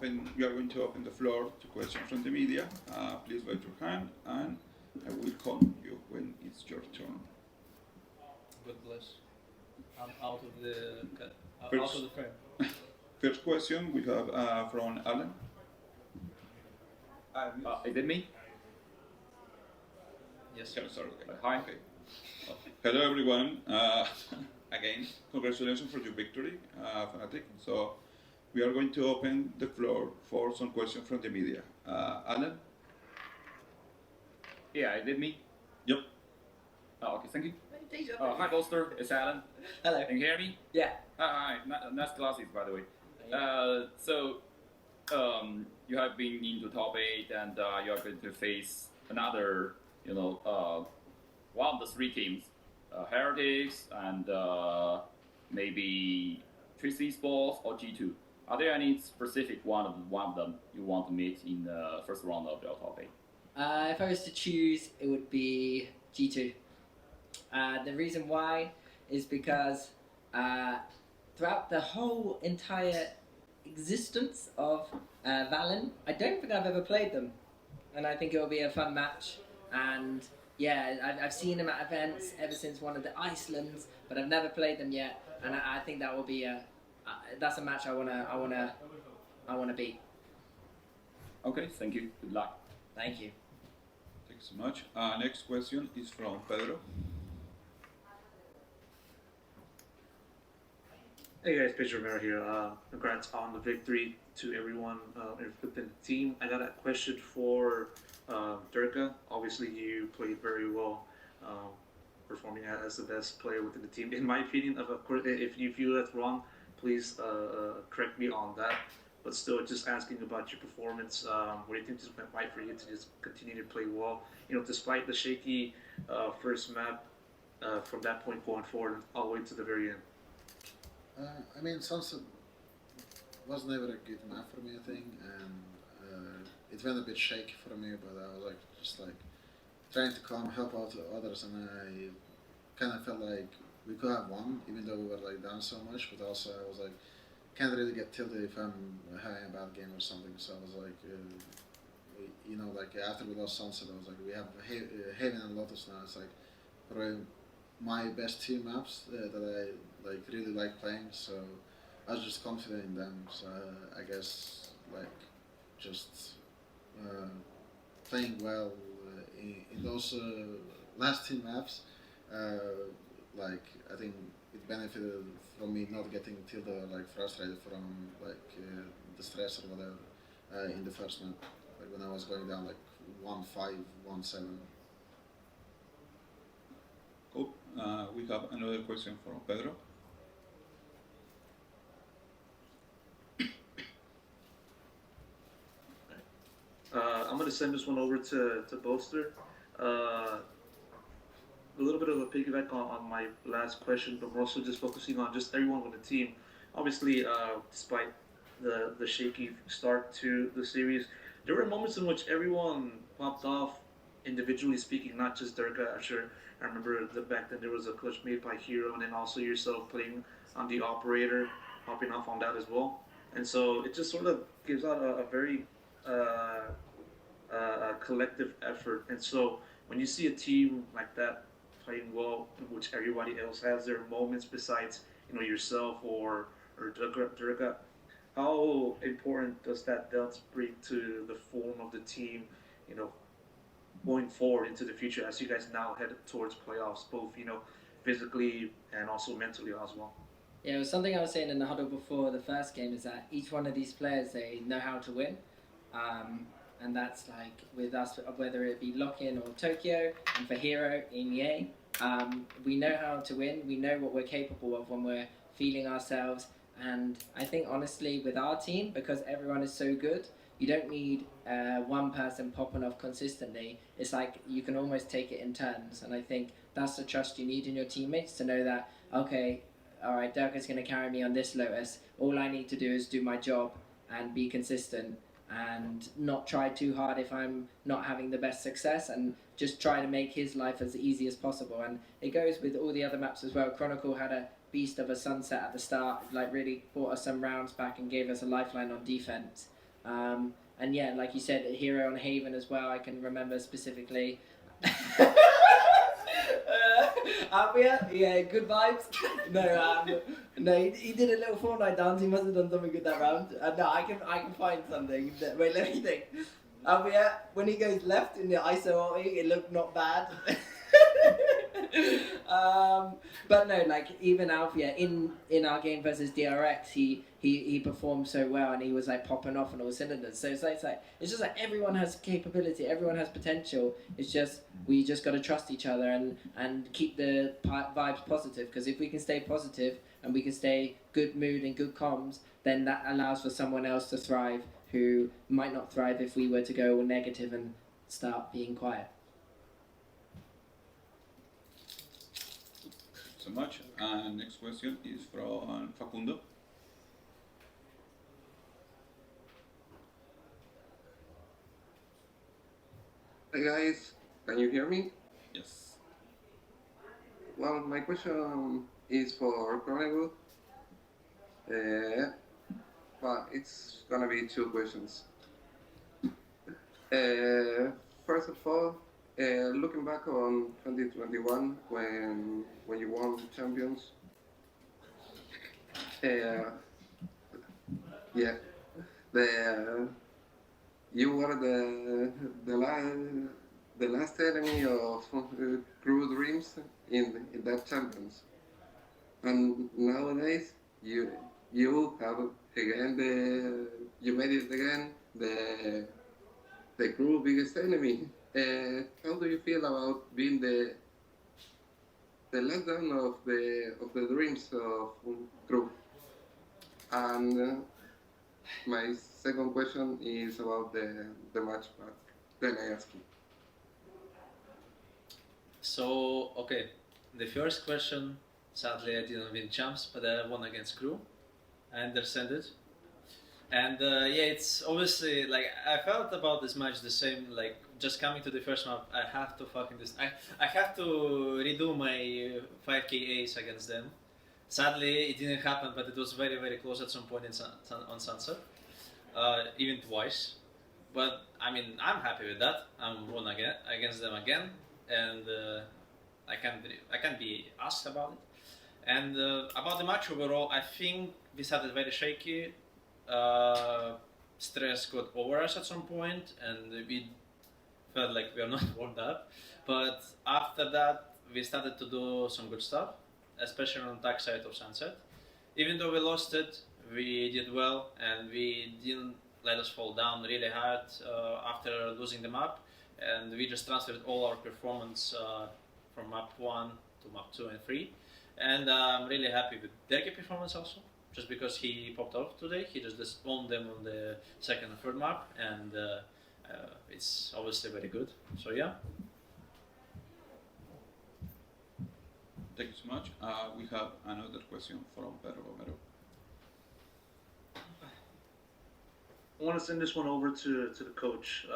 are going to open the floor to questions from the media. Please raise your hand, and I will call you when it's your turn. God bless. I'm out of the frame. First question we have from Alan. Is it me? Yes. Sorry, okay. Hi. Okay. Hello everyone. Again, congratulations for your victory, FNATIC. So we are going to open the floor for some questions from the media. Alan? Yeah, is it me? Yep. Okay, thank you. Hi, Bolster. It's Alan. Hello. Can you hear me? Yeah. Hi. Nice glasses, by the way. You have been into top 8, and you are going to face another, one of the 3 teams, Heretics and maybe KRU Esports or G2. Are there any specific one of them you want to meet in the first round of your top 8? If I was to choose, it would be G2. The reason why is because throughout the whole entire existence of Valorant, I don't think I've ever played them, and I think it will be a fun match. And yeah, I've seen them at events ever since one of the Icelands, but I've never played them yet, and I think that will be that's a match I wanna beat. Okay, thank you. Good luck. Thank you. Thanks so much. Next question is from Pedro. Hey guys, Pedro Romero here. Congrats on the victory to everyone within the team. I got a question for Durka. Obviously, you played very well, performing as the best player within the team. In my opinion, of course, if you feel that's wrong, please correct me on that. But still, just asking about your performance. What do you think just went right for you to just continue to play well? Despite the shaky first map, from that point going forward all the way to the very end. I mean, Sunset was never a good map for me, I think, and it went a bit shaky for me, but I was just trying to help out others, and I kind of felt like we could have won, even though we were down so much, but also I was can't really get tilted if I'm having a bad game or something, so I was after we lost Sunset, I was we have Haven and Lotus now, it's probably my best 2 maps that I really like playing, so I was just confident in them. So I guess just playing well in those last 2 maps, I think it benefited from me not getting tilted or frustrated from the stress or whatever in the first map, when I was going down 1-5, 1-7. Cool. We have another question from Pedro. I'm going to send this one over to Bolster. A little bit of a piggyback on my last question, but we're also just focusing on just everyone with the team. Obviously, despite the shaky start to the series, there were moments in which everyone popped off, individually speaking, not just Durka. I'm sure I remember back then there was a clutch made by Hero, and then also yourself playing on the operator, popping off on that as well. And so it just sort of gives out a very collective effort. And so when you see a team like that playing well, in which everybody else has their moments besides yourself or Durga, how important does that delta bring to the form of the team, going forward into the future as you guys now head towards playoffs, both physically and also mentally as well? Yeah, it was something I was saying in the huddle before the first game, is that each one of these players, they know how to win. And that's with us, whether it be Lock-In or Tokyo, and for Hero, EMEA, we know how to win, we know what we're capable of when we're feeling ourselves. And I think honestly with our team, because everyone is so good, you don't need one person popping off consistently. It's you can almost take it in turns, and I think that's the trust you need in your teammates, to know that, okay, alright, Durka's going to carry me on this Lotus, all I need to do is do my job and be consistent, and not try too hard if I'm not having the best success, and just try to make his life as easy as possible. And it goes with all the other maps as well. Chronicle had a beast of a sunset at the start, really brought us some rounds back and gave us a lifeline on defense. And yeah, like you said, Hero and Haven as well. I can remember specifically. Yeah, good vibes. No, he did a little Fortnite dance. He must have done something good that round. No, I can find something. Wait, let me think. When he goes left in the ISO ulti, it looked not bad. But no, like even Alfia in our game versus DRX, he performed so well and he was like popping off on all cylinders. So it's just like everyone has capability, everyone has potential. It's just we just got to trust each other and keep the vibes positive. Because if we can stay positive and we can stay good mood and good comms, then that allows for someone else to thrive who might not thrive if we were to go all negative and start being quiet. So much. And next question is from Facundo. Hey guys, can you hear me? Yes. Well, my question is for Chronicle. But it's gonna be two questions. First of all, looking back on 2021 when you won champions, yeah, you were the last enemy of KRU Dreams in that champions, and nowadays you have again you made it again the KRU biggest enemy. How do you feel about being the letdown of the dreams of KRU? And my second question is about the match back. Then I ask you. So, okay, the first question, sadly I didn't win champs, but I won against KRU. I understand it. And yeah, it's obviously, like, I felt about this match the same, like, just coming to the first map, I have to fucking I have to redo my 5k ace against them. Sadly, it didn't happen, but it was very, very close at some point on Sunset. Even twice. But, I mean, I'm happy with that. I'm won again against them again. And I can't be asked about it. And about the match overall, I think we started very shaky. Stress got over us at some point, and we felt like we are not warmed up. But after that, we started to do some good stuff, especially on the attack side of Sunset. Even though we lost it, we did well, and we didn't let us fall down really hard after losing the map. And we just transferred all our performance from map 1 to map 2 and 3. And I'm really happy with Derke performance also, just because he popped off today. He just owned them on the second and third map, and it's obviously very good. So yeah. Thank you so much. We have another question from Pedro Romero. I want to send this one over to the coach,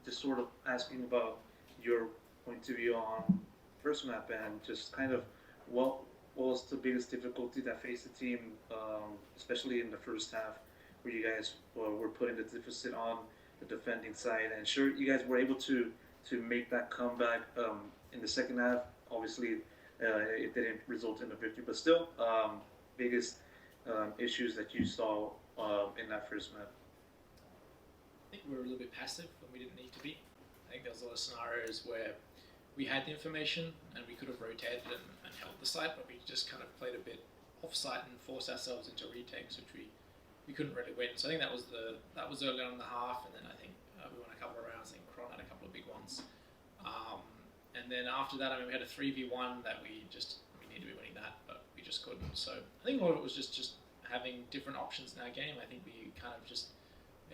just sort of asking about your point of view on first map and just kind of what was the biggest difficulty that faced the team, especially in the first half, where you guys were putting the deficit on the defending side. And sure, you guys were able to make that comeback in the second half. Obviously, it didn't result in a victory, but still, biggest issues that you saw in that first map. I think we were a little bit passive when we didn't need to be. I think there was a lot of scenarios where we had the information and we could have rotated and held the site, but we just kind of played a bit off-site and forced ourselves into retakes, which we couldn't really win. So I think that was early on in the half, and then I think we won a couple of rounds. I think Kron had a couple of big ones, and then after that, I mean, we had a 3v1 that we needed to be winning that, but we just couldn't. So I think a lot of it was just having different options in our game. I think we kind of just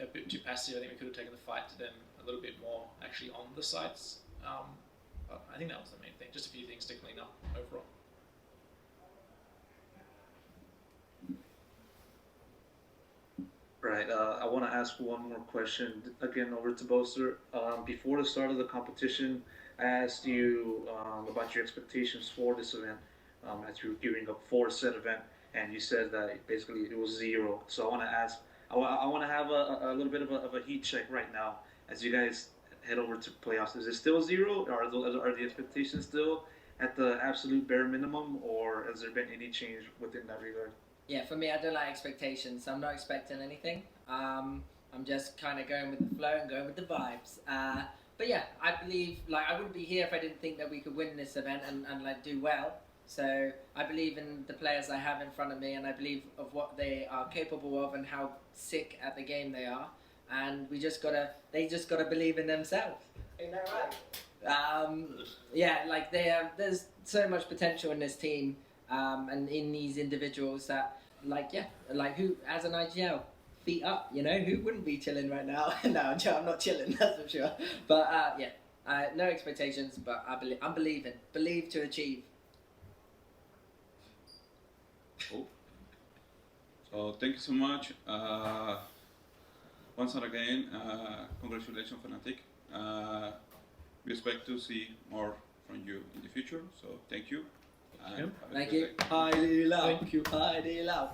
a bit too passive. I think we could have taken the fight to them a little bit more actually on the sites. But I think that was the main thing. Just a few things to clean up overall. Right. I want to ask one more question again over to Boaster. Before the start of the competition, I asked you about your expectations for this event as you were gearing up for said event, and you said that basically it was 0. So I want to ask I want to have a little bit of a heat check right now as you guys head over to playoffs. Is it still 0? Are the expectations still at the absolute bare minimum, or has there been any change within that regard? Yeah, for me, I don't like expectations. So I'm not expecting anything. I'm just kind of going with the flow and going with the vibes. But yeah, I believe, like, I wouldn't be here if I didn't think that we could win this event and like do well. So I believe in the players I have in front of me, and I believe of what they are capable of and how sick at the game they are. And they just gotta believe in themselves. Ain't that right? Yeah, like there's so much potential in this team, and in these individuals that, like, yeah, like who as an IGL, feet up, you know, who wouldn't be chilling right now? No, I'm not chilling, that's for sure. But yeah, no expectations, but I'm believing, believe to achieve. Cool. So thank you so much. Once again, congratulations, FNATIC. We expect to see more from you in the future. So thank you. And have a Thank good you. day. Highly love. Thank you. Highly love.